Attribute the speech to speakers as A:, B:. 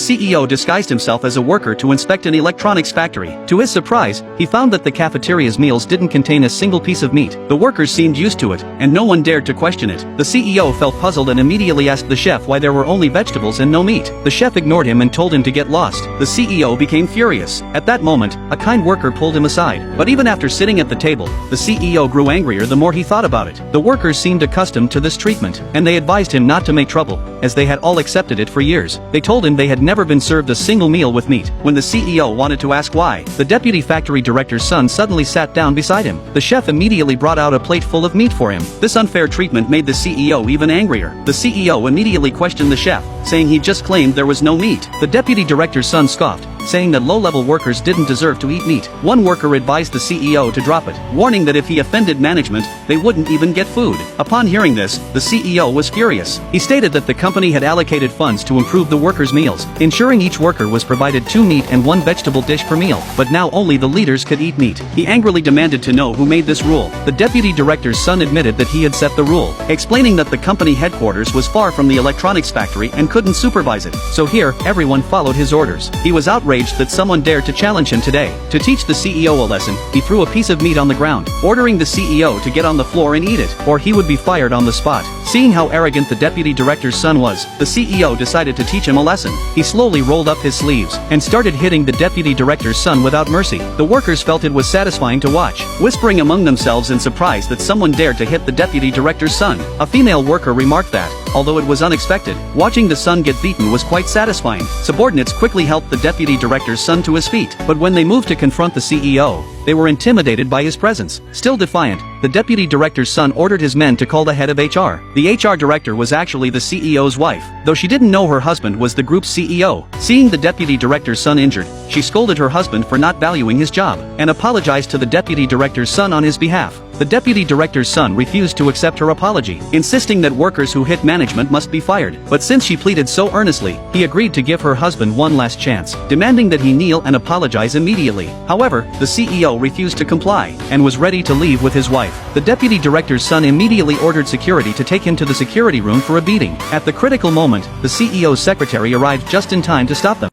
A: CEO disguised himself as a worker to inspect an electronics factory. To his surprise, he found that the cafeteria's meals didn't contain a single piece of meat. The workers seemed used to it, and no one dared to question it. The CEO felt puzzled and immediately asked the chef why there were only vegetables and no meat. The chef ignored him and told him to get lost. The CEO became furious. At that moment, a kind worker pulled him aside. But even after sitting at the table, the CEO grew angrier the more he thought about it. The workers seemed accustomed to this treatment, and they advised him not to make trouble, as they had all accepted it for years. They told him they had never been served a single meal with meat. When the CEO wanted to ask why, the deputy factory director's son suddenly sat down beside him. The chef immediately brought out a plate full of meat for him. This unfair treatment made the CEO even angrier. The CEO immediately questioned the chef, saying he just claimed there was no meat. The deputy director's son scoffed, saying that low-level workers didn't deserve to eat meat. One worker advised the CEO to drop it, warning that if he offended management, they wouldn't even get food. Upon hearing this, the CEO was furious. He stated that the company had allocated funds to improve the workers' meals, ensuring each worker was provided 2 meat and 1 vegetable dish per meal, but now only the leaders could eat meat. He angrily demanded to know who made this rule. The deputy director's son admitted that he had set the rule, explaining that the company headquarters was far from the electronics factory and couldn't supervise it. So here, everyone followed his orders. He was outraged that someone dared to challenge him today. To teach the CEO a lesson, he threw a piece of meat on the ground, ordering the CEO to get on the floor and eat it, or he would be fired on the spot. Seeing how arrogant the deputy director's son was, the CEO decided to teach him a lesson. He slowly rolled up his sleeves and started hitting the deputy director's son without mercy. The workers felt it was satisfying to watch, whispering among themselves in surprise that someone dared to hit the deputy director's son. A female worker remarked that, although it was unexpected, watching the son get beaten was quite satisfying. Subordinates quickly helped the deputy director's son to his feet, but when they moved to confront the CEO, they were intimidated by his presence. Still defiant, the deputy director's son ordered his men to call the head of HR. The HR director was actually the CEO's wife, though she didn't know her husband was the group's CEO. Seeing the deputy director's son injured, she scolded her husband for not valuing his job, and apologized to the deputy director's son on his behalf. The deputy director's son refused to accept her apology, insisting that workers who hit management must be fired. But since she pleaded so earnestly, he agreed to give her husband one last chance, demanding that he kneel and apologize immediately. However, the CEO refused to comply, and was ready to leave with his wife. The deputy director's son immediately ordered security to take him to the security room for a beating. At the critical moment, the CEO's secretary arrived just in time to stop them.